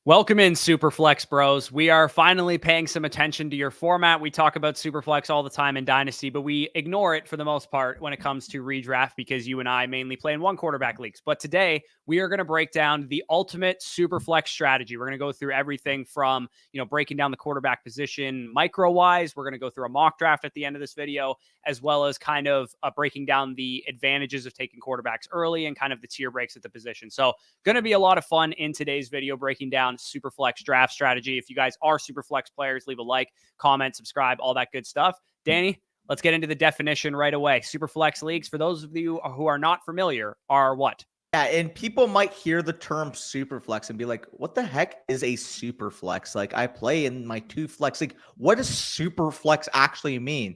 Welcome in, Superflex bros. We are finally paying some attention to your format. We talk about Superflex all the time in Dynasty, but we ignore it for the most part when it comes to redraft because you and I mainly play in one quarterback leagues. But today we are going to break down the ultimate Superflex strategy. We're going to go through everything from, breaking down the quarterback position micro-wise. We're going to go through a mock draft at the end of this video, as well as kind of breaking down the advantages of taking quarterbacks early and kind of the tier breaks at the position. So going to be a lot of fun in today's video breaking down Superflex draft strategy. If you guys are Superflex players, leave a like, comment, subscribe, all that good stuff. Danny, let's get into the definition right away. Superflex leagues, for those of you who are not familiar, are what? Yeah, and people might hear the term Superflex and be like, what the heck is a Superflex? Like, I play in my two flex league. What does Superflex actually mean?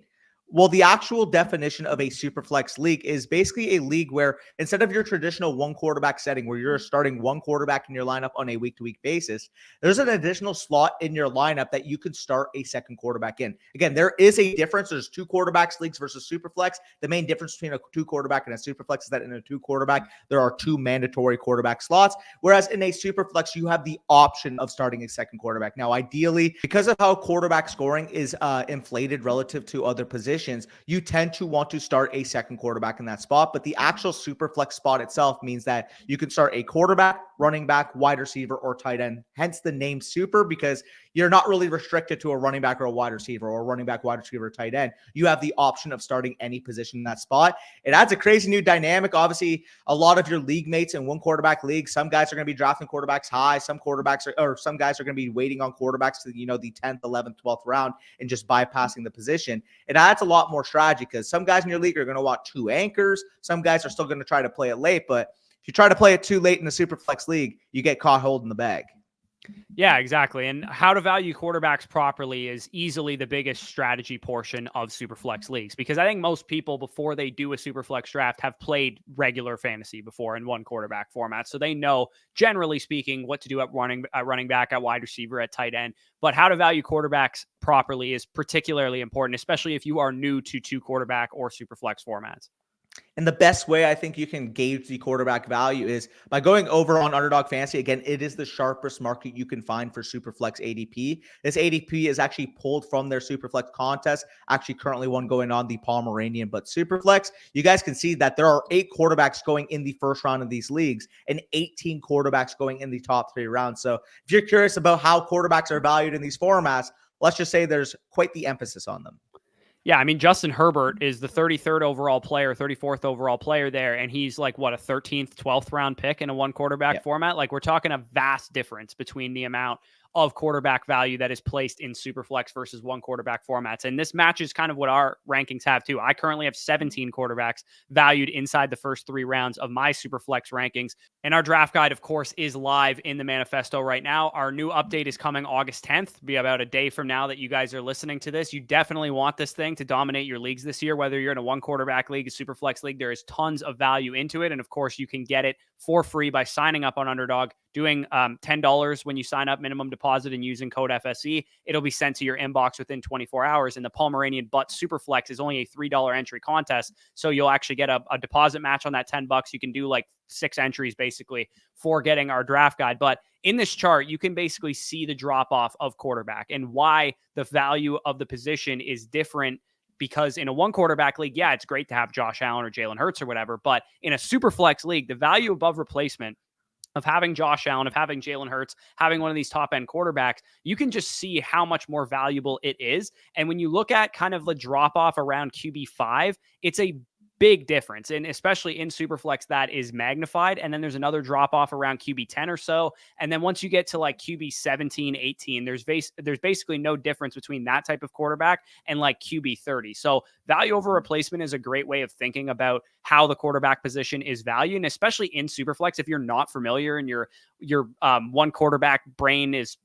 Well, the actual definition of a Superflex league is basically a league where instead of your traditional one quarterback setting where you're starting one quarterback in your lineup on a week-to-week basis, there's an additional slot in your lineup that you could start a second quarterback in. Again, there is a difference. There's two quarterbacks leagues versus Superflex. The main difference between a two quarterback and a Superflex is that in a two quarterback, there are two mandatory quarterback slots, whereas in a Superflex, you have the option of starting a second quarterback. Now, ideally, because of how quarterback scoring is inflated relative to other positions, you tend to want to start a second quarterback in that spot, but the actual Superflex spot itself means that you can start a quarterback, running back, wide receiver, or tight end. Hence the name Super, because you're not really restricted to a running back or a wide receiver or a running back, wide receiver, or tight end. You have the option of starting any position in that spot. It adds a crazy new dynamic. Obviously, a lot of your league mates in one quarterback league, some guys are going to be drafting quarterbacks high. Some guys are going to be waiting on quarterbacks to, the 10th, 11th, 12th round and just bypassing the position. It adds a lot more strategy because some guys in your league are going to want two anchors. Some guys are still going to try to play it late, but if you try to play it too late in the Superflex league, you get caught holding the bag. Yeah, exactly. And how to value quarterbacks properly is easily the biggest strategy portion of Superflex leagues, because I think most people, before they do a Superflex draft, have played regular fantasy before in one quarterback format. So they know, generally speaking, what to do at running back, at wide receiver, at tight end. But how to value quarterbacks properly is particularly important, especially if you are new to two quarterback or Superflex formats. And the best way I think you can gauge the quarterback value is by going over on Underdog Fantasy. Again, it is the sharpest market you can find for Superflex ADP. This ADP is actually pulled from their Superflex contest. Actually, currently one going on, the Pomeranian, but Superflex. You guys can see that there are 8 quarterbacks going in the first round of these leagues and 18 quarterbacks going in the top 3 rounds. So if you're curious about how quarterbacks are valued in these formats, let's just say there's quite the emphasis on them. Yeah, I mean, Justin Herbert is the 33rd overall player, 34th overall player there, and he's like, what, a 13th, 12th round pick in a one quarterback format? Like, we're talking a vast difference between the amount of quarterback value that is placed in Superflex versus one quarterback formats. And this matches kind of what our rankings have too. I currently have 17 quarterbacks valued inside the first 3 rounds of my Superflex rankings. And our draft guide, of course, is live in the manifesto right now. Our new update is coming August 10th, be about a day from now that you guys are listening to this. You definitely want this thing to dominate your leagues this year, whether you're in a one quarterback league, a Superflex league. There is tons of value into it. And of course, you can get it for free by signing up on Underdog, doing $10 when you sign up, minimum deposit, and using code FSE. It'll be sent to your inbox within 24 hours. And the Pomeranian Butt Superflex is only a $3 entry contest. So you'll actually get a deposit match on that $10. You can do like 6 entries basically for getting our draft guide. But in this chart, you can basically see the drop off of quarterback and why the value of the position is different. Because in a one quarterback league, yeah, it's great to have Josh Allen or Jalen Hurts or whatever. But in a Superflex league, the value above replacement of having Josh Allen, of having Jalen Hurts, having one of these top end quarterbacks, you can just see how much more valuable it is. And when you look at kind of the drop off around QB5, it's a big difference. And especially in Superflex, that is magnified. And then there's another drop off around QB10 or so. And then once you get to like QB17, 18, there's basically no difference between that type of quarterback and like QB30. So value over replacement is a great way of thinking about how the quarterback position is valued. And especially in Superflex, if you're not familiar and your one quarterback brain is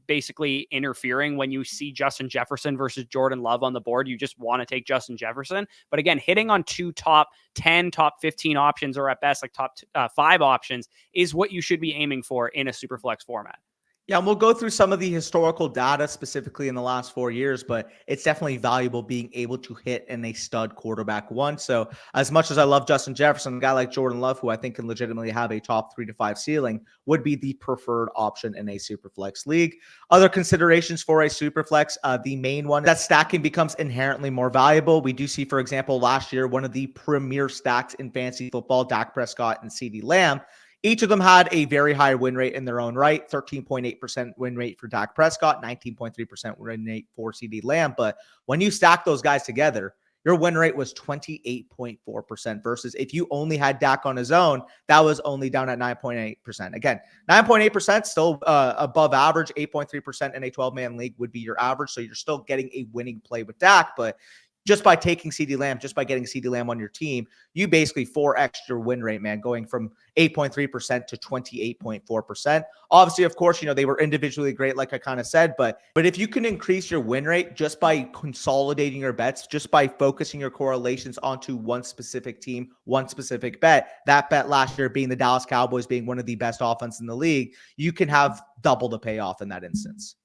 basically interfering when you see Justin Jefferson versus Jordan Love on the board, you just want to take Justin Jefferson. But again, hitting on 2 top 10, top 15 options, or at best like top 5 options is what you should be aiming for in a Superflex format. Yeah, and we'll go through some of the historical data specifically in the last 4 years, but it's definitely valuable being able to hit in a stud quarterback one. So, as much as I love Justin Jefferson, a guy like Jordan Love, who I think can legitimately have a top 3 to 5 ceiling, would be the preferred option in a Superflex league. Other considerations for a Superflex, the main one, that stacking becomes inherently more valuable. We do see, for example, last year, one of the premier stacks in fantasy football, Dak Prescott and CeeDee Lamb. Each of them had a very high win rate in their own right. 13.8% win rate for Dak Prescott, 19.3% win rate for CeeDee Lamb. But when you stack those guys together, your win rate was 28.4% versus if you only had Dak on his own, that was only down at 9.8%. Again, 9.8% still above average. 8.3% in a 12-man league would be your average. So you're still getting a winning play with Dak, but just by taking CeeDee Lamb, just by getting CeeDee Lamb on your team, you basically 4x your win rate, man, going from 8.3% to 28.4%. Obviously, of course, they were individually great, like I kind of said, but if you can increase your win rate just by consolidating your bets, just by focusing your correlations onto one specific team, one specific bet, that bet last year being the Dallas Cowboys being one of the best offenses in the league, you can have double the payoff in that instance.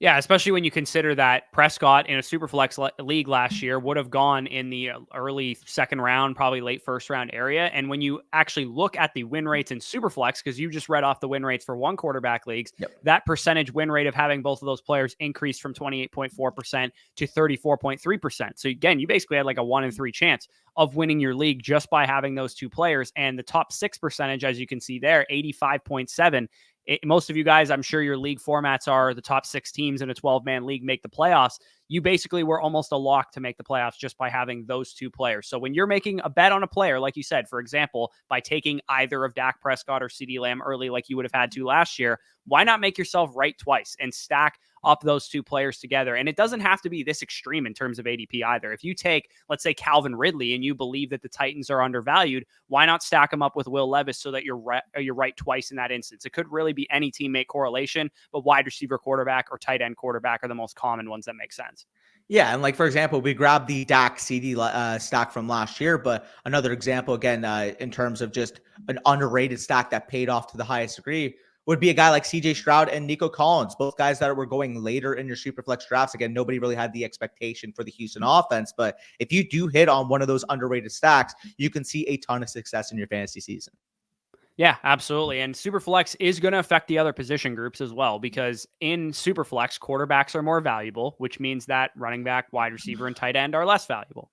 Yeah, especially when you consider that Prescott in a Superflex league last year would have gone in the early second round, probably late first round area. And when you actually look at the win rates in Superflex, because you just read off the win rates for one quarterback leagues, that percentage win rate of having both of those players increased from 28.4% to 34.3%. So again, you basically had like a 1 in 3 chance of winning your league just by having those two players. And the top 6 percentage, as you can see there, 85.7. Most of you guys, I'm sure your league formats are the top 6 teams in a 12-man league make the playoffs. You basically were almost a lock to make the playoffs just by having those two players. So when you're making a bet on a player, like you said, for example, by taking either of Dak Prescott or CeeDee Lamb early like you would have had to last year, why not make yourself right twice and stack up those two players together? And it doesn't have to be this extreme in terms of ADP either. If you take, let's say, Calvin Ridley and you believe that the Titans are undervalued, why not stack them up with Will Levis so that you're right twice in that instance? It could really be any teammate correlation, but wide receiver quarterback or tight end quarterback are the most common ones that make sense. Yeah, and like for example, we grabbed the Dak CD stack from last year, but another example again in terms of just an underrated stack that paid off to the highest degree would be a guy like CJ Stroud and Nico Collins, both guys that were going later in your Superflex drafts. Again, nobody really had the expectation for the Houston offense, but if you do hit on one of those underrated stacks, you can see a ton of success in your fantasy season. Yeah, absolutely. And Superflex is going to affect the other position groups as well, because in Superflex, quarterbacks are more valuable, which means that running back, wide receiver, and tight end are less valuable.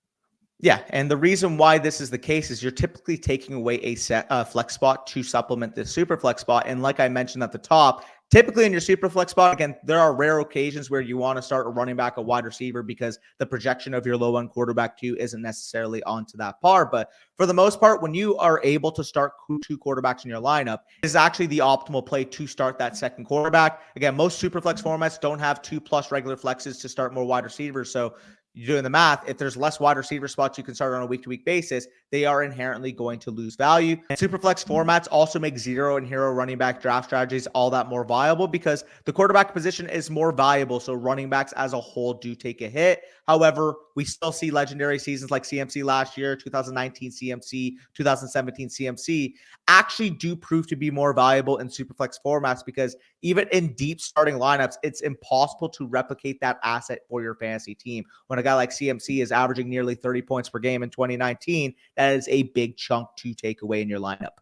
Yeah, and the reason why this is the case is you're typically taking away a flex spot to supplement the super flex spot. And like I mentioned at the top, typically in your super flex spot, again, there are rare occasions where you want to start a running back, a wide receiver, because the projection of your low end quarterback too isn't necessarily onto that par. But for the most part, when you are able to start 2 quarterbacks in your lineup, is actually the optimal play to start that second quarterback. Again, most super flex formats don't have 2+ regular flexes to start more wide receivers. So you're doing the math. If there's less wide receiver spots you can start on a week-to-week basis, they are inherently going to lose value. And Superflex formats also make 0 and hero running back draft strategies all that more viable because the quarterback position is more valuable. So running backs as a whole do take a hit. However, we still see legendary seasons like CMC last year, 2019 CMC, 2017 CMC actually do prove to be more valuable in Superflex formats because even in deep starting lineups, it's impossible to replicate that asset for your fantasy team. When a guy like CMC is averaging nearly 30 points per game in 2019, that is a big chunk to take away in your lineup.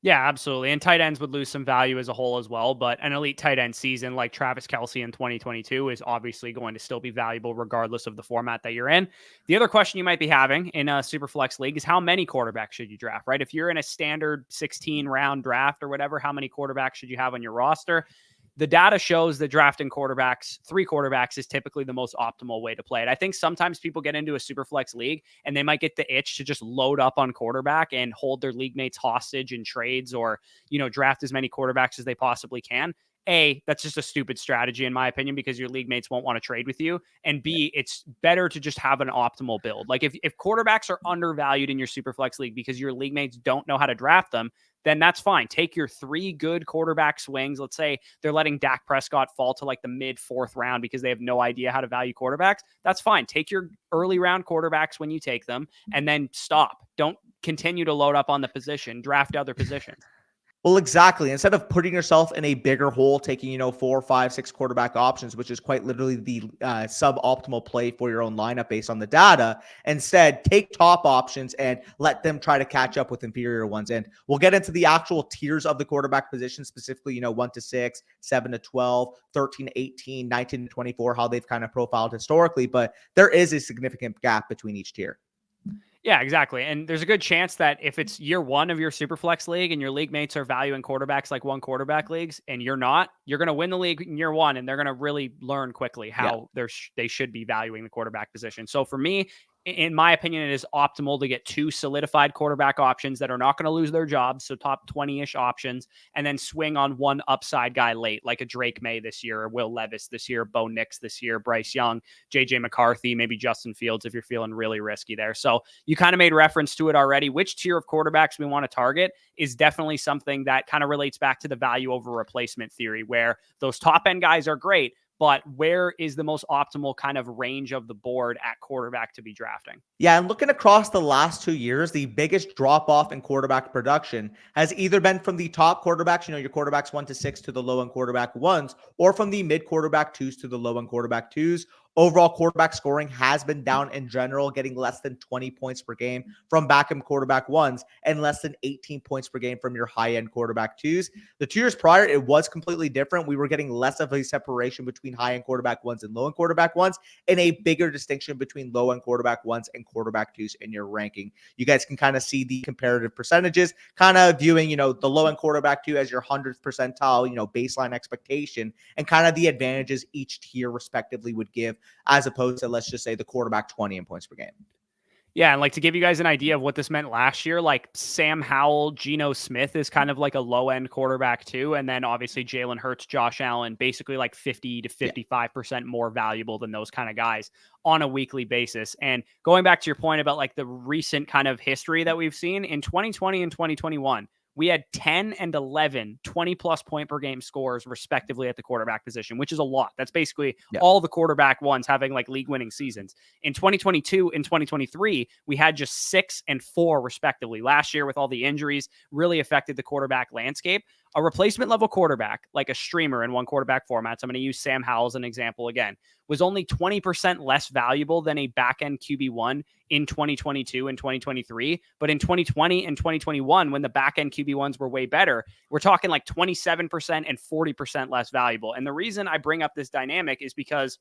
Yeah, absolutely. And tight ends would lose some value as a whole as well. But an elite tight end season like Travis Kelce in 2022 is obviously going to still be valuable regardless of the format that you're in. The other question you might be having in a Superflex league is how many quarterbacks should you draft, right? If you're in a standard 16 round draft or whatever, how many quarterbacks should you have on your roster? The data shows that drafting quarterbacks, 3 quarterbacks is typically the most optimal way to play it. I think sometimes people get into a super flex league and they might get the itch to just load up on quarterback and hold their league mates hostage in trades or, draft as many quarterbacks as they possibly can. A, that's just a stupid strategy in my opinion, because your league mates won't want to trade with you. And B, it's better to just have an optimal build. Like if quarterbacks are undervalued in your super flex league because your league mates don't know how to draft them, then that's fine. Take your 3 good quarterback swings. Let's say they're letting Dak Prescott fall to like the mid 4th round because they have no idea how to value quarterbacks. That's fine. Take your early round quarterbacks when you take them and then stop. Don't continue to load up on the position, draft other positions. Well, exactly. Instead of putting yourself in a bigger hole, taking, 4, 5, 6 quarterback options, which is quite literally the suboptimal play for your own lineup based on the data, instead take top options and let them try to catch up with inferior ones. And we'll get into the actual tiers of the quarterback position, specifically, 1 to 6, 7 to 12, 13 to 18, 19 to 24, how they've kind of profiled historically. But there is a significant gap between each tier. Yeah, exactly. And there's a good chance that if it's year one of your Superflex league and your league mates are valuing quarterbacks like one quarterback leagues and you're not, you're going to win the league in year one and they're going to really learn quickly how they should be valuing the quarterback position. So for me, in my opinion, it is optimal to get 2 solidified quarterback options that are not going to lose their jobs. So top 20-ish options, and then swing on one upside guy late, like a Drake May this year, or Will Levis this year, Bo Nix this year, Bryce Young, JJ McCarthy, maybe Justin Fields if you're feeling really risky there. So you kind of made reference to it already. Which tier of quarterbacks we want to target is definitely something that kind of relates back to the value over replacement theory, where those top end guys are great, but where is the most optimal kind of range of the board at quarterback to be drafting? Yeah, and looking across the last 2 years, the biggest drop off in quarterback production has either been from the top quarterbacks, your quarterbacks 1 to 6 to the low end quarterback 1s, or from the mid quarterback 2s to the low end quarterback 2s. Overall quarterback scoring has been down in general, getting less than 20 points per game from back end quarterback 1s and less than 18 points per game from your high end quarterback 2s. The 2 years prior, it was completely different. We were getting less of a separation between high end quarterback 1s and low end quarterback 1s, and a bigger distinction between low end quarterback 1s and quarterback 2s in your ranking. You guys can kind of see the comparative percentages, kind of viewing, the low end quarterback 2 as your 100th percentile, baseline expectation, and kind of the advantages each tier respectively would give, as opposed to, let's just say, the quarterback 20 in points per game. Yeah, and like to give you guys an idea of what this meant last year, like Sam Howell, Geno Smith is kind of like a low-end quarterback too, and then obviously Jalen Hurts, Josh Allen, basically like 50 to 55% more valuable than those kind of guys on a weekly basis. And going back to your point about like the recent kind of history that we've seen in 2020 and 2021, we had 10 and 11 20-plus point per game scores, respectively, at the quarterback position, which is a lot. That's basically all the quarterback ones having like league-winning seasons. In 2022 and 2023, we had just 6 and 4, respectively. Last year, with all the injuries, really affected the quarterback landscape. A replacement level quarterback, like a streamer in one quarterback formats, I'm going to use Sam Howell as an example again, was only 20% less valuable than a back-end QB1 in 2022 and 2023. But in 2020 and 2021, when the back-end QB1s were way better, we're talking like 27% and 40% less valuable. And the reason I bring up this dynamic is because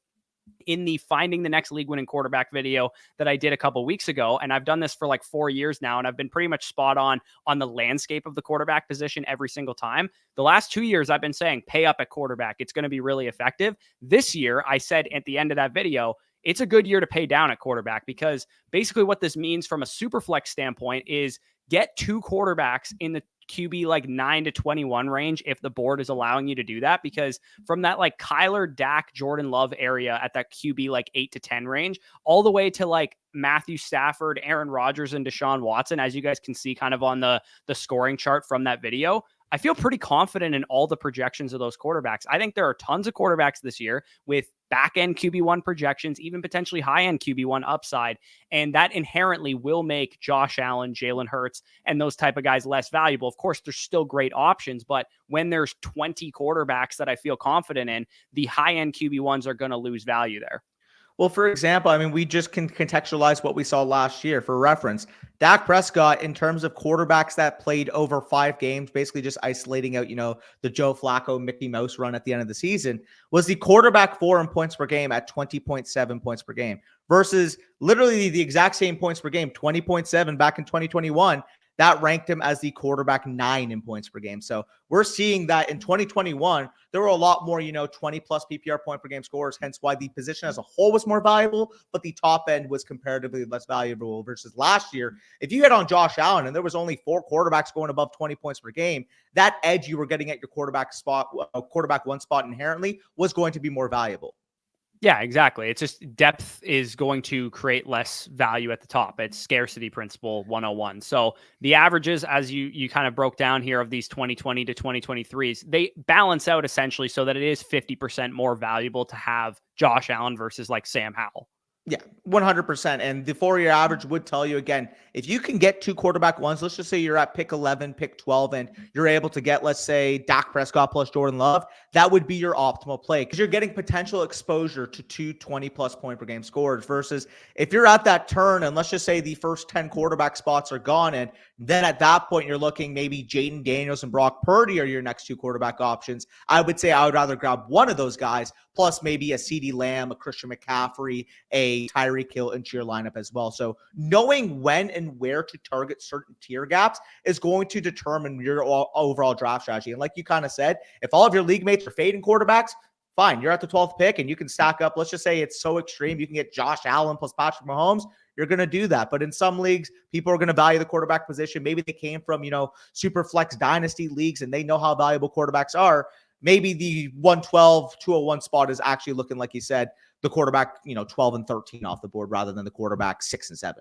in the Finding the Next League Winning Quarterback video that I did a couple weeks ago, and I've done this for like 4 years now, and I've been pretty much spot on the landscape of the quarterback position every single time. The last 2 years, I've been saying, pay up at quarterback. It's going to be really effective. This year, I said at the end of that video, it's a good year to pay down at quarterback, because basically what this means from a Superflex standpoint is get 2 quarterbacks in the QB like 9 to 21 range if the board is allowing you to do that, because from that like Kyler, Dak, Jordan Love area at that QB like 8 to 10 range all the way to like Matthew Stafford, Aaron Rodgers, and Deshaun Watson, as you guys can see kind of on the scoring chart from that video, I feel pretty confident in all the projections of those quarterbacks. I think there are tons of quarterbacks this year with back-end QB1 projections, even potentially high-end QB1 upside, and that inherently will make Josh Allen, Jalen Hurts, and those type of guys less valuable. Of course, there's still great options, but when there's 20 quarterbacks that I feel confident in, the high-end QB1s are going to lose value there. Well, for example, I mean, we just can contextualize what we saw last year. For reference, Dak Prescott, in terms of quarterbacks that played over 5 games, basically just isolating out, the Joe Flacco, Mickey Mouse run at the end of the season, was the quarterback 4 in points per game at 20.7 points per game versus literally the exact same points per game, 20.7 back in 2021. That ranked him as the quarterback 9 in points per game. So we're seeing that in 2021, there were a lot more, 20 plus PPR point per game scorers, hence why the position as a whole was more valuable, but the top end was comparatively less valuable versus last year. If you hit on Josh Allen and there was only 4 quarterbacks going above 20 points per game, that edge you were getting at your quarterback 1 spot inherently was going to be more valuable. Yeah, exactly. It's just depth is going to create less value at the top. It's scarcity principle 101. So the averages, as you kind of broke down here of these 2020 to 2023s, they balance out essentially so that it is 50% more valuable to have Josh Allen versus like Sam Howell. Yeah, 100%. And the 4-year average would tell you, again, if you can get 2 quarterback ones, let's just say you're at pick 11, pick 12, and you're able to get, let's say, Dak Prescott plus Jordan Love, that would be your optimal play because you're getting potential exposure to 2 20-plus point per game scores versus if you're at that turn and let's just say the first 10 quarterback spots are gone, and then at that point you're looking maybe Jaden Daniels and Brock Purdy are your next 2 quarterback options. I would say I would rather grab one of those guys plus maybe a CeeDee Lamb, a Christian McCaffrey, a Tyreek Hill into your lineup as well. So knowing when and where to target certain tier gaps is going to determine your overall draft strategy. And like you kind of said, if all of your league mates are fading quarterbacks, fine, you're at the 12th pick and you can stack up. Let's just say it's so extreme. You can get Josh Allen plus Patrick Mahomes. You're going to do that. But in some leagues, people are going to value the quarterback position. Maybe they came from, Superflex dynasty leagues and they know how valuable quarterbacks are. Maybe the 112, 201 spot is actually looking, like you said, the quarterback, 12 and 13 off the board rather than the quarterback 6 and 7.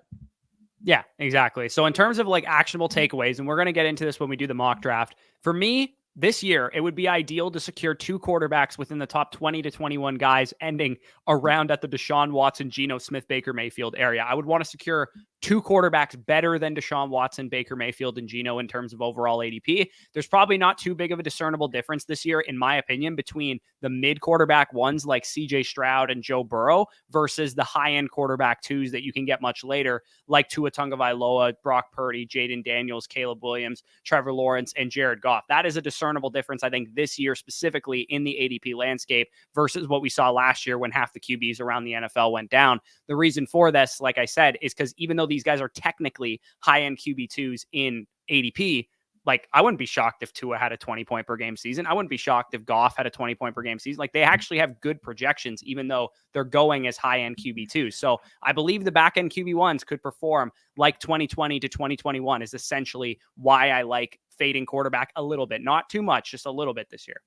Yeah, exactly. So in terms of like actionable takeaways, and we're going to get into this when we do the mock draft, for me, this year, it would be ideal to secure 2 quarterbacks within the top 20 to 21 guys ending around at the Deshaun Watson, Geno Smith, Baker Mayfield area. I would want to secure 2 quarterbacks better than Deshaun Watson, Baker Mayfield, and Geno in terms of overall ADP. There's probably not too big of a discernible difference this year, in my opinion, between the mid quarterback ones like CJ Stroud and Joe Burrow versus the high-end quarterback 2s that you can get much later, like Tua Tagovailoa, Brock Purdy, Jaden Daniels, Caleb Williams, Trevor Lawrence, and Jared Goff. That is a discernible difference, I think, this year specifically in the ADP landscape versus what we saw last year when half the QBs around the NFL went down. The reason for this, like I said, is because even though these guys are technically high-end QB2s in ADP, like I wouldn't be shocked if Tua had a 20-point per game season. I wouldn't be shocked if Goff had a 20-point per game season. Like they actually have good projections, even though they're going as high-end QB2s. So I believe the back-end QB1s could perform like 2020 to 2021 is essentially why I like fading quarterback a little bit. Not too much, just a little bit this year.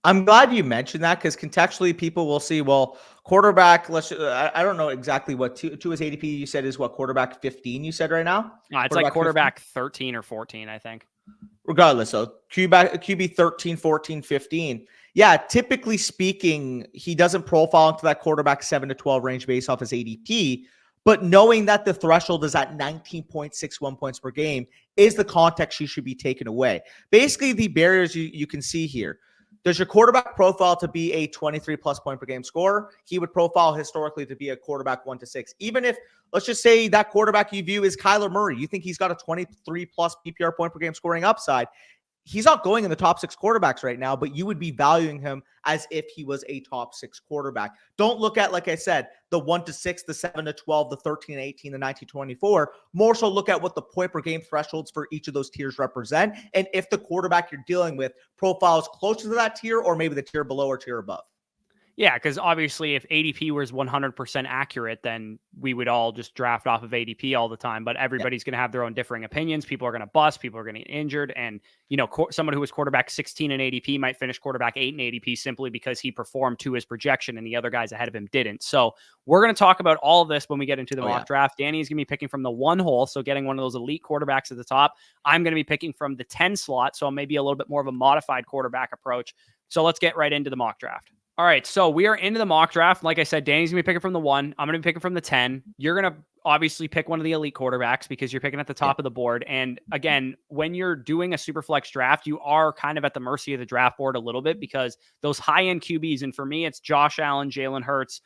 I'm glad you mentioned that because contextually people will see, well, quarterback, I don't know exactly what Tua's ADP you said is what, quarterback 15 you said right now? No, it's like quarterback 13 or 14, I think. Regardless, so QB 13, 14, 15. Yeah, typically speaking, he doesn't profile into that quarterback 7 to 12 range based off his ADP. But knowing that the threshold is at 19.61 points per game is the context you should be taken away. Basically, the barriers you can see here. Does your quarterback profile to be a 23-plus point per game scorer? He would profile historically to be a quarterback 1 to 6. Even if, let's just say that quarterback you view is Kyler Murray. You think he's got a 23-plus PPR point per game scoring upside. He's not going in the top 6 quarterbacks right now, but you would be valuing him as if he was a top 6 quarterback. Don't look at, like I said, the 1 to 6, the 7 to 12, the 13 to 18, the 19 to 24. More so look at what the point per game thresholds for each of those tiers represent. And if the quarterback you're dealing with profiles closer to that tier or maybe the tier below or tier above. Yeah, because obviously if ADP was 100% accurate, then we would all just draft off of ADP all the time. But everybody's going to have their own differing opinions. People are going to bust. People are going to get injured. And, someone who was quarterback 16 in ADP might finish quarterback 8 in ADP simply because he performed to his projection and the other guys ahead of him didn't. So we're going to talk about all of this when we get into the mock draft. Danny's going to be picking from the 1 hole, so getting one of those elite quarterbacks at the top. I'm going to be picking from the 10 slot, so maybe a little bit more of a modified quarterback approach. So let's get right into the mock draft. All right, so we are into the mock draft. Like I said, Danny's going to be picking from the 1. I'm going to be picking from the 10. You're going to obviously pick one of the elite quarterbacks because you're picking at the top of the board. And again, when you're doing a Superflex draft, you are kind of at the mercy of the draft board a little bit because those high-end QBs, and for me, it's Josh Allen, Jalen Hurts,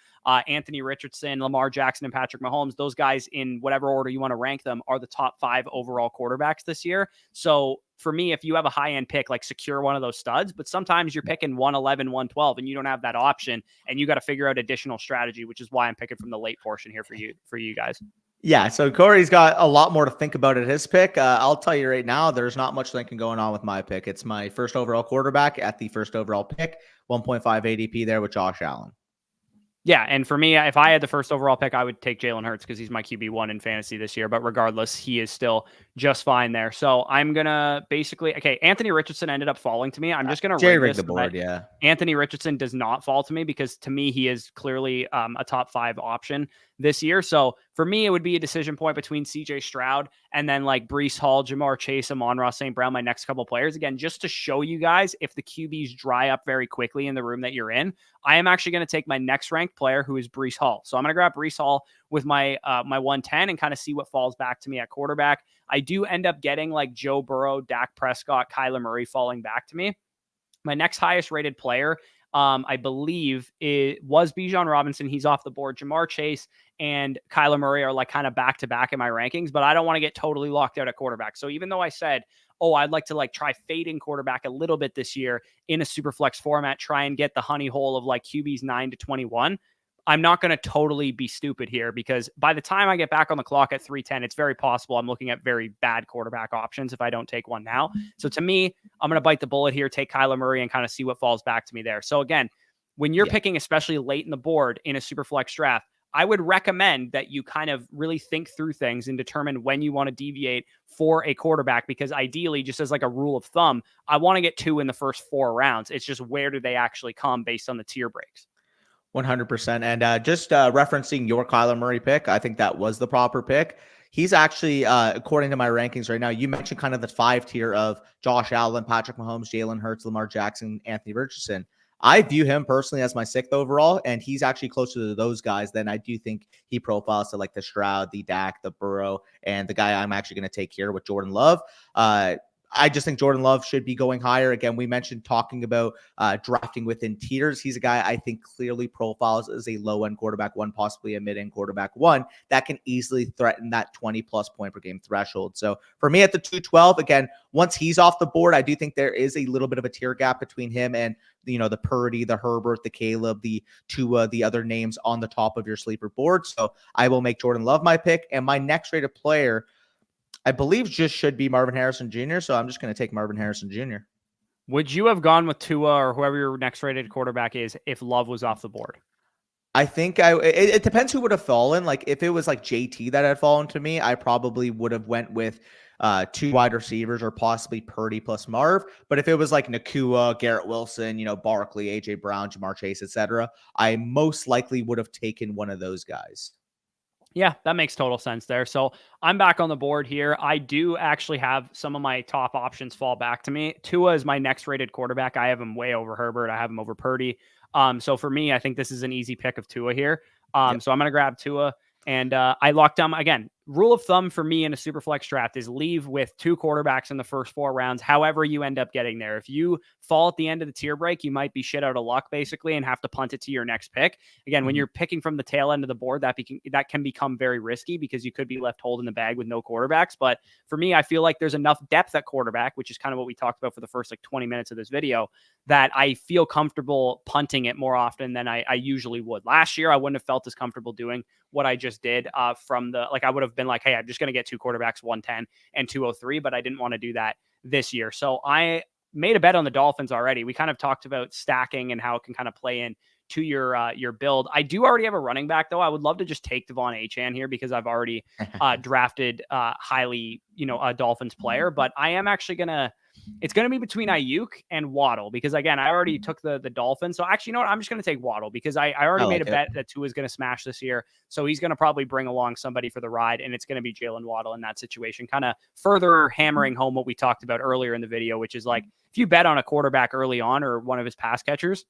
Anthony Richardson, Lamar Jackson, and Patrick Mahomes. Those guys, in whatever order you want to rank them, are the top 5 overall quarterbacks this year. So for me, if you have a high-end pick, like secure one of those studs, but sometimes you're picking 111, 112, and you don't have that option, and you got to figure out additional strategy, which is why I'm picking from the late portion here for you guys. Yeah, so Corey's got a lot more to think about at his pick. I'll tell you right now, there's not much thinking going on with my pick. It's my first overall quarterback at the first overall pick, 1.5 ADP there with Josh Allen. Yeah, and for me, if I had the first overall pick, I would take Jalen Hurts because he's my QB1 in fantasy this year. But regardless, he is still just fine there. So I'm going to basically, okay, Anthony Richardson ended up falling to me. I'm just going to Jerry-rig rig the this board, yeah. Anthony Richardson does not fall to me, because to me, he is clearly a top 5 option this year. So for me, it would be a decision point between CJ Stroud and then like Breece Hall, Jamar Chase, Amon-Ra St. Brown, my next couple players. Again, just to show you guys, if the QBs dry up very quickly in the room that you're in, I am actually going to take my next ranked player, who is Breece Hall. So I'm going to grab Breece Hall with my 110 and kind of see what falls back to me at quarterback. I do end up getting like Joe Burrow, Dak Prescott, Kyler Murray falling back to me. My next highest rated player, I believe it was Bijan Robinson. He's off the board. Jamar Chase and Kyler Murray are like kind of back to back in my rankings, but I don't want to get totally locked out at quarterback. So even though I said, oh, I'd like to like try fading quarterback a little bit this year in a super flex format, try and get the honey hole of like QBs 9 to 21. I'm not going to totally be stupid here, because by the time I get back on the clock at 310, it's very possible I'm looking at very bad quarterback options if I don't take one now. So to me, I'm going to bite the bullet here, take Kyler Murray, and kind of see what falls back to me there. So again, when you're picking, especially late in the board in a super flex draft, I would recommend that you kind of really think through things and determine when you want to deviate for a quarterback, because ideally, just as like a rule of thumb, I want to get 2 in the first 4 rounds. It's just where do they actually come based on the tier breaks. 100%. And just referencing your Kyler Murray pick, I think that was the proper pick. He's actually, according to my rankings right now, you mentioned kind of the 5 tier of Josh Allen, Patrick Mahomes, Jalen Hurts, Lamar Jackson, Anthony Richardson. I view him personally as my 6th overall, and he's actually closer to those guys than I do think he profiles to like the Stroud, the Dak, the Burrow, and the guy I'm actually going to take here with Jordan Love. I just think Jordan Love should be going higher. Again, we mentioned talking about drafting within tiers. He's a guy I think clearly profiles as a low-end quarterback 1, possibly a mid-end quarterback 1, that can easily threaten that 20-plus point per game threshold. So for me at the 212, again, once he's off the board, I do think there is a little bit of a tier gap between him and, you know, the Purdy, the Herbert, the Caleb, the Tua, the other names on the top of your sleeper board. So I will make Jordan Love my pick. And my next rated player, I believe, just should be Marvin Harrison Jr. So I'm just going to take Marvin Harrison Jr. Would you have gone with Tua or whoever your next rated quarterback is if Love was off the board? I think it depends who would have fallen. Like if it was like JT that had fallen to me, I probably would have went with 2 wide receivers or possibly Purdy plus Marv. But if it was like Nakua, Garrett Wilson, you know, Barkley, AJ Brown, Jamar Chase, etc., I most likely would have taken one of those guys. Yeah, that makes total sense there. So I'm back on the board here. I do actually have some of my top options fall back to me. Tua is my next rated quarterback. I have him way over Herbert. I have him over Purdy. So for me, I think this is an easy pick of Tua here. So I'm going to grab Tua. And I locked down, again, rule of thumb for me in a super flex draft is leave with 2 quarterbacks in the first 4 rounds, however you end up getting there. If you fall at the end of the tier break, you might be shit out of luck basically and have to punt it to your next pick. Again, when you're picking from the tail end of the board, that can become very risky because you could be left holding the bag with no quarterbacks. But for me, I feel like there's enough depth at quarterback, which is kind of what we talked about for the first like 20 minutes of this video, that I feel comfortable punting it more often than I usually would. Last year, I wouldn't have felt as comfortable doing what I just did from the, like, I would have been like, hey, I'm just going to get 2 quarterbacks, 110 and 203, but I didn't want to do that this year. So I made a bet on the Dolphins already. We kind of talked about stacking and how it can kind of play in to your build. I do already have a running back though. I would love to just take Devon Achane here because I've already drafted highly, a Dolphins player, but I am actually it's going to be between Ayuk and Waddle because, again, I already took the Dolphins. So actually, you know what? I'm just going to take Waddle because I already made a bet that Tua is going to smash this year. So he's going to probably bring along somebody for the ride, and it's going to be Jalen Waddle in that situation, kind of further hammering home what we talked about earlier in the video, which is like if you bet on a quarterback early on or one of his pass catchers,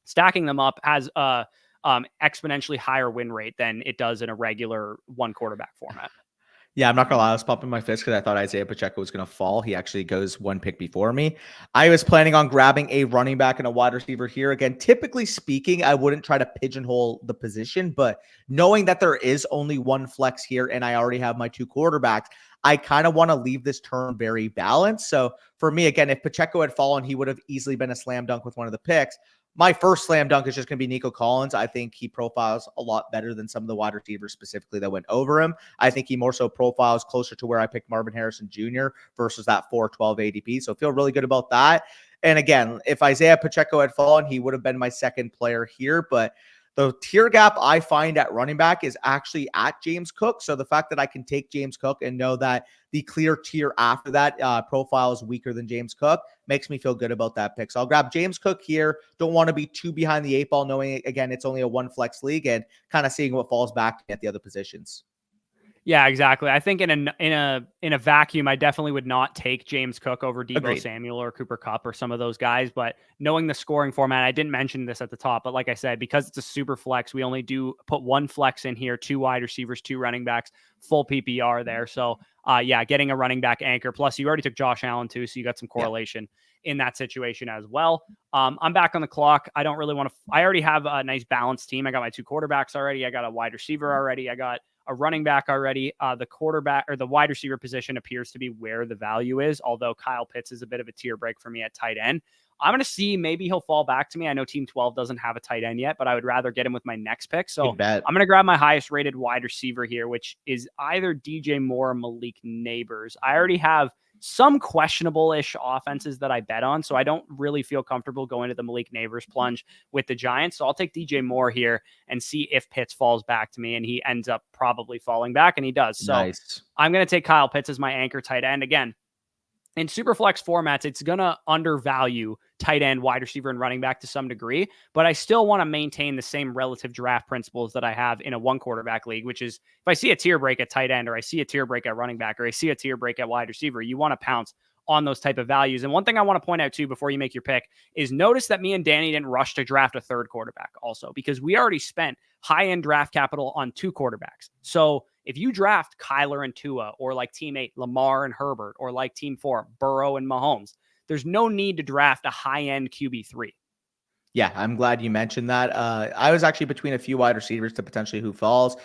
stacking them up has a exponentially higher win rate than it does in a regular 1 quarterback format. Yeah, I'm not going to lie. I was pumping my fist because I thought Isaiah Pacheco was going to fall. He actually goes 1 pick before me. I was planning on grabbing a running back and a wide receiver here. Again, typically speaking, I wouldn't try to pigeonhole the position, but knowing that there is only 1 flex here and I already have my 2 quarterbacks, I kind of want to leave this term very balanced. So for me, again, if Pacheco had fallen, he would have easily been a slam dunk with one of the picks. My first slam dunk is just going to be Nico Collins. I think he profiles a lot better than some of the wide receivers specifically that went over him. I think he more so profiles closer to where I picked Marvin Harrison Jr. versus that 412 ADP. So I feel really good about that. And again, if Isaiah Pacheco had fallen, he would have been my second player here. But The tier gap I find at running back is actually at James Cook. So the fact that I can take James Cook and know that the clear tier after that profile is weaker than James Cook makes me feel good about that pick. So I'll grab James Cook here. Don't want to be too behind the 8 ball, knowing, again, it's only a 1 flex league and kind of seeing what falls back at the other positions. Yeah, exactly. I think in a vacuum, I definitely would not take James Cook over Deebo Agreed. Samuel or Cooper Kupp or some of those guys. But knowing the scoring format, I didn't mention this at the top, but like I said, because it's a super flex, we only do put 1 flex in here, 2 wide receivers, 2 running backs, full PPR there. So yeah, getting a running back anchor. Plus, you already took Josh Allen too, so you got some correlation in that situation as well. I'm back on the clock. I don't really want to. I already have a nice balanced team. I got my 2 quarterbacks already. I got a wide receiver already. I got a running back already. The quarterback or the wide receiver position appears to be where the value is, although Kyle Pitts is a bit of a tier break for me at tight end. I'm going to see, maybe he'll fall back to me. I know Team 12 doesn't have a tight end yet, but I would rather get him with my next pick. So I'm going to grab my highest rated wide receiver here, which is either DJ Moore or Malik Neighbors. I already have some questionable-ish offenses that I bet on, so I don't really feel comfortable going to the Malik Neighbors plunge with the Giants. So I'll take DJ Moore here and see if Pitts falls back to me, and he ends up probably falling back, and he does. So I'm going to take Kyle Pitts as my anchor tight end. Again, in Superflex formats, it's going to undervalue tight end, wide receiver, and running back to some degree, but I still want to maintain the same relative draft principles that I have in a 1 quarterback league, which is if I see a tier break at tight end, or I see a tier break at running back, or I see a tier break at wide receiver, you want to pounce on those type of values. And one thing I want to point out too, before you make your pick, is notice that me and Danny didn't rush to draft a 3rd quarterback also, because we already spent high-end draft capital on 2 quarterbacks. So if you draft Kyler and Tua, or like Team 8, Lamar and Herbert, or like Team 4, Burrow and Mahomes, there's no need to draft a high-end QB3. Yeah, I'm glad you mentioned that. I was actually between a few wide receivers to potentially who falls.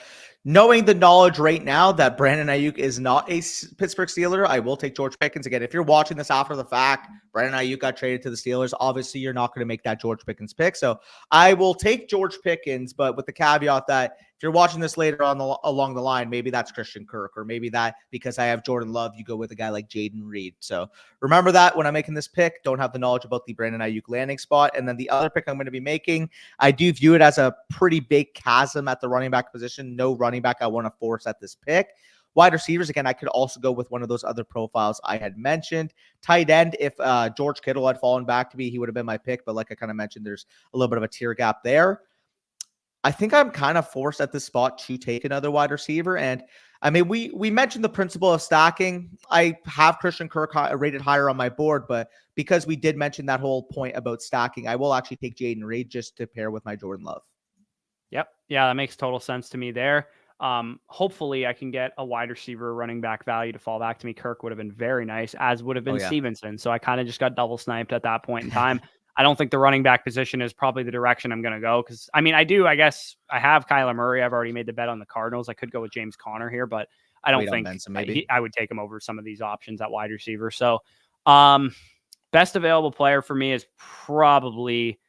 Knowing the knowledge right now that Brandon Ayuk is not a Pittsburgh Steeler, I will take George Pickens. Again, if you're watching this after the fact, Brandon Ayuk got traded to the Steelers. Obviously, you're not going to make that George Pickens pick. So I will take George Pickens, but with the caveat that if you're watching this later on along the line, maybe that's Christian Kirk, or maybe that because I have Jordan Love, you go with a guy like Jaden Reed. So remember that when I'm making this pick, don't have the knowledge about the Brandon Ayuk landing spot. And then the other pick I'm going to be making, I do view it as a pretty big chasm at the running back position. No running back I want to force at this pick. Wide receivers, again, I could also go with one of those other profiles I had mentioned. Tight end, if George Kittle had fallen back to me, he would have been my pick. But like I kind of mentioned, there's a little bit of a tier gap there. I think I'm kind of forced at this spot to take another wide receiver. And I mean, we mentioned the principle of stacking. I have Christian Kirk rated higher on my board, but because we did mention that whole point about stacking, I will actually take Jaden Reed just to pair with my Jordan Love. Yep. Yeah, that makes total sense to me there. Hopefully I can get a wide receiver running back value to fall back to me. Kirk would have been very nice, as would have been Stevenson. So I kind of just got double sniped at that point in time. I don't think the running back position is probably the direction I'm going to go. Cause I mean, I guess I have Kyler Murray. I've already made the bet on the Cardinals. I could go with James Conner here, but I don't think I would take him over some of these options at wide receiver. So, best available player for me is probably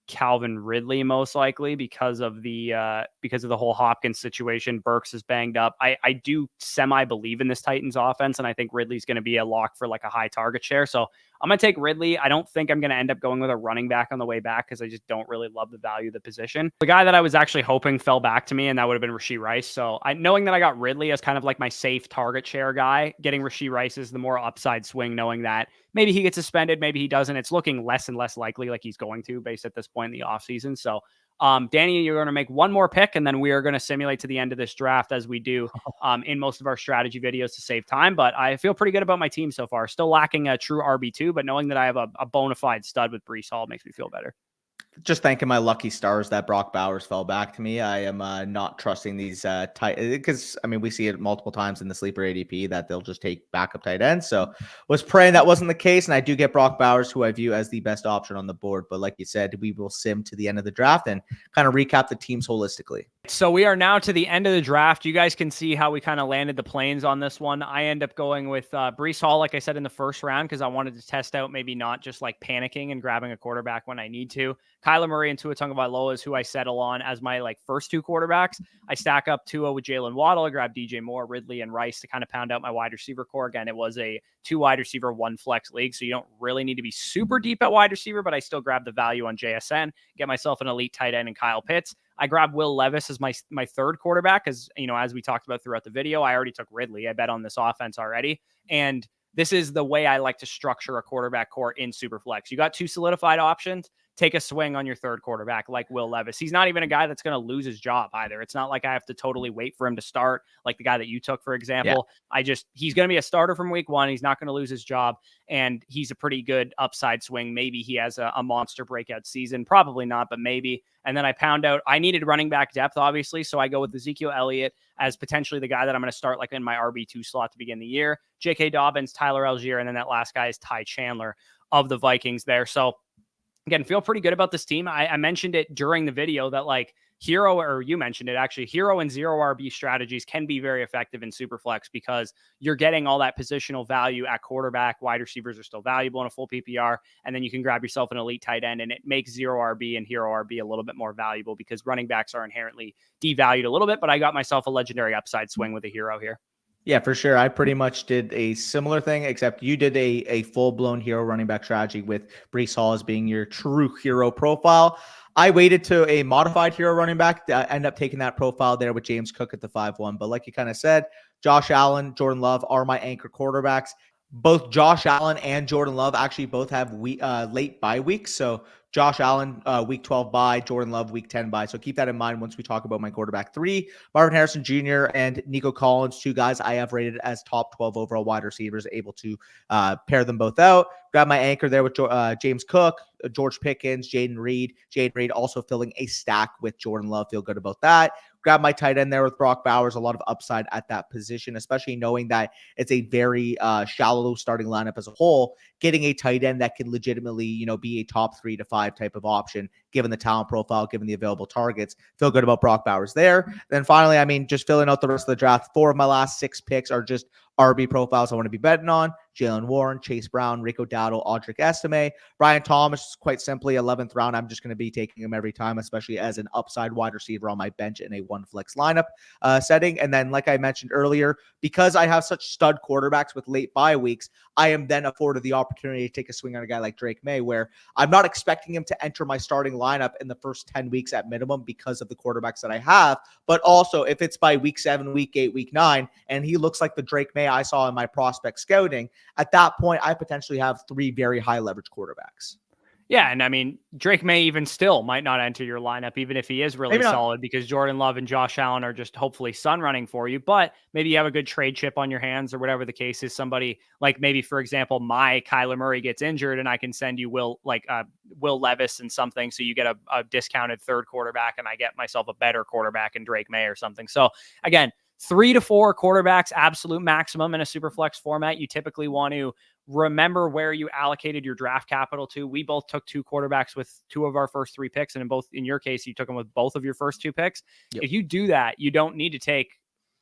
Calvin Ridley, most likely because of the whole Hopkins situation. Burks is banged up. I do semi believe in this Titans offense, and I think Ridley's going to be a lock for like a high target share. So I'm going to take Ridley. I don't think I'm going to end up going with a running back on the way back because I just don't really love the value of the position. The guy that I was actually hoping fell back to me, and that would have been Rashee Rice. So knowing that I got Ridley as kind of like my safe target share guy, getting Rashee Rice is the more upside swing, knowing that maybe he gets suspended, maybe he doesn't. It's looking less and less likely like he's going to based at this point in the offseason. So Danny, you're going to make one more pick, and then we are going to simulate to the end of this draft as we do in most of our strategy videos to save time. But I feel pretty good about my team so far. Still lacking a true RB2, but knowing that I have a bona fide stud with Breece Hall makes me feel better. Just thanking my lucky stars that Brock Bowers fell back to me. I am not trusting these tight, because I mean, we see it multiple times in the sleeper ADP that they'll just take backup tight ends. So was praying that wasn't the case. And I do get Brock Bowers, who I view as the best option on the board. But like you said, we will sim to the end of the draft and kind of recap the teams holistically. So we are now to the end of the draft. You guys can see how we kind of landed the planes on this one. I end up going with Breece Hall, like I said, in the first round, because I wanted to test out maybe not just like panicking and grabbing a quarterback when I need to. Kyler Murray and Tua Tagovailoa is who I settle on as my like first two quarterbacks. I stack up Tua with Jalen Waddle. I grab DJ Moore, Ridley, and Rice to kind of pound out my wide receiver core. Again, it was a 2 wide receiver, 1 flex league, so you don't really need to be super deep at wide receiver, but I still grab the value on JSN, get myself an elite tight end in Kyle Pitts. I grabbed Will Levis as my third quarterback because, you know, as we talked about throughout the video, I already took Ridley. I bet on this offense already. And this is the way I like to structure a quarterback core in Superflex. You got 2 solidified options. Take a swing on your third quarterback like Will Levis. He's not even a guy that's going to lose his job either. It's not like I have to totally wait for him to start, like the guy that you took, for example. Yeah. He's going to be a starter from week 1. He's not going to lose his job, and he's a pretty good upside swing. Maybe he has a monster breakout season. Probably not, but maybe. And then I needed running back depth, obviously, so I go with Ezekiel Elliott as potentially the guy that I'm going to start like in my RB2 slot to begin the year. J.K. Dobbins, Tyler Algier, and then that last guy is Ty Chandler of the Vikings there. So again, feel pretty good about this team. I mentioned it during the video that like you mentioned it actually, hero and zero RB strategies can be very effective in Superflex because you're getting all that positional value at quarterback. Wide receivers are still valuable in a full PPR. And then you can grab yourself an elite tight end, and it makes zero RB and hero RB a little bit more valuable because running backs are inherently devalued a little bit, but I got myself a legendary upside swing with a hero here. Yeah, for sure. I pretty much did a similar thing, except you did a full-blown hero running back strategy with Breece Hall as being your true hero profile. I waited to a modified hero running back. I ended up taking that profile there with James Cook at the 5-1. But like you kind of said, Josh Allen, Jordan Love are my anchor quarterbacks. Both Josh Allen and Jordan Love actually both have late bye weeks. So Josh Allen, week 12 bye, Jordan Love, week 10 bye. So keep that in mind once we talk about my quarterback 3. Marvin Harrison Jr. and Nico Collins, 2 guys I have rated as top 12 overall wide receivers, able to pair them both out. Grab my anchor there with James Cook, George Pickens, Jaden Reed. Jaden Reed also filling a stack with Jordan Love. Feel good about that. Grab my tight end there with Brock Bowers. A lot of upside at that position, especially knowing that it's a very shallow starting lineup as a whole. Getting a tight end that can legitimately, be a top 3 to 5 type of option, given the talent profile, given the available targets. Feel good about Brock Bowers there. Then finally, just filling out the rest of the draft. 4 of my last 6 picks are just RB profiles I want to be betting on. Jalen Warren, Chase Brown, Rico Dowdle, Audric Estime. Brian Thomas, quite simply, 11th round. I'm just going to be taking him every time, especially as an upside wide receiver on my bench in a 1 flex lineup setting. And then, like I mentioned earlier, because I have such stud quarterbacks with late bye weeks, I am then afforded the opportunity to take a swing on a guy like Drake May, where I'm not expecting him to enter my starting lineup in the first 10 weeks at minimum because of the quarterbacks that I have. But also, if it's by week 7, week 8, week 9, and he looks like the Drake May I saw in my prospect scouting, at that point, I potentially have 3 very high leverage quarterbacks. Yeah, and Drake May even still might not enter your lineup, even if he is really solid, because Jordan Love and Josh Allen are just hopefully sun running for you. But maybe you have a good trade chip on your hands or whatever the case is. Somebody like maybe, for example, my Kyler Murray gets injured and I can send you Will Levis and something. So you get a discounted third quarterback and I get myself a better quarterback in Drake May or something. So again, 3 to 4 quarterbacks, absolute maximum in a super flex format. You typically want to remember where you allocated your draft capital to. We both took 2 quarterbacks with 2 of our first 3 picks. And in your case, you took them with both of your first 2 picks. Yep. If you do that, you don't need to take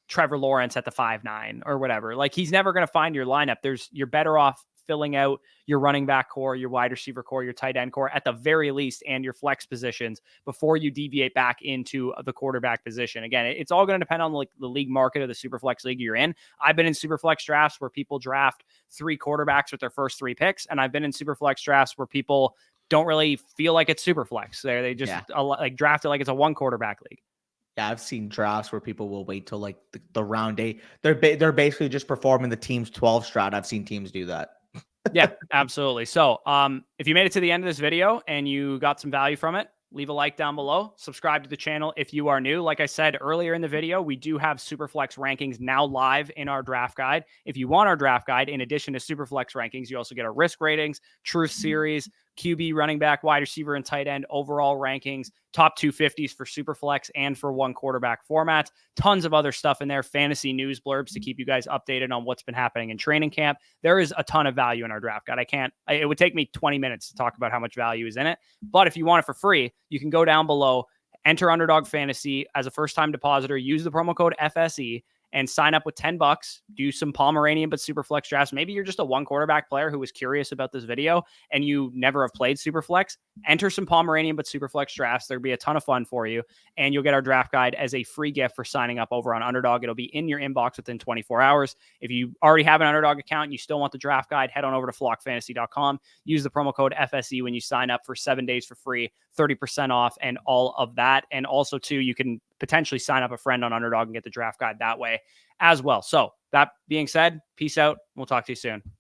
Trevor Lawrence at the 5-9 or whatever. Like, he's never going to find your lineup. You're better off filling out your running back core, your wide receiver core, your tight end core at the very least, and your flex positions before you deviate back into the quarterback position. Again, it's all going to depend on the league market or the super flex league you're in. I've been in super flex drafts where people draft 3 quarterbacks with their first 3 picks. And I've been in super flex drafts where people don't really feel like it's super flex. They just draft it like it's a 1 quarterback league. Yeah, I've seen drafts where people will wait till like the round 8. They're basically just performing the team's 12 strat. I've seen teams do that. Yeah, absolutely. So if you made it to the end of this video and you got some value from it, leave a like down below. Subscribe to the channel if you are new. Like I said earlier in the video, we do have Superflex rankings now live in our draft guide. If you want our draft guide, in addition to Superflex rankings, you also get our risk ratings, truth series, QB, running back, wide receiver, and tight end overall rankings, top 250s for Superflex and for 1 quarterback formats. Tons of other stuff in there, fantasy news blurbs to keep you guys updated on what's been happening in training camp. There is a ton of value in our draft guide. It would take me 20 minutes to talk about how much value is in it. But if you want it for free, you can go down below, enter Underdog Fantasy as a first-time depositor, use the promo code FSE, and sign up with $10. Do some Pomeranian but Superflex drafts. Maybe you're just a one quarterback player who was curious about this video and you never have played Superflex. Enter some Pomeranian but Superflex drafts. There'll be a ton of fun for you, and you'll get our draft guide as a free gift for signing up over on Underdog. It'll be in your inbox within 24 hours. If you already have an Underdog account and you still want the draft guide, head on over to flockfantasy.com. Use the promo code FSE when you sign up for 7 days for free, 30% off, and all of that. And also, too, you can potentially sign up a friend on Underdog and get the draft guide that way as well. So that being said, peace out. We'll talk to you soon.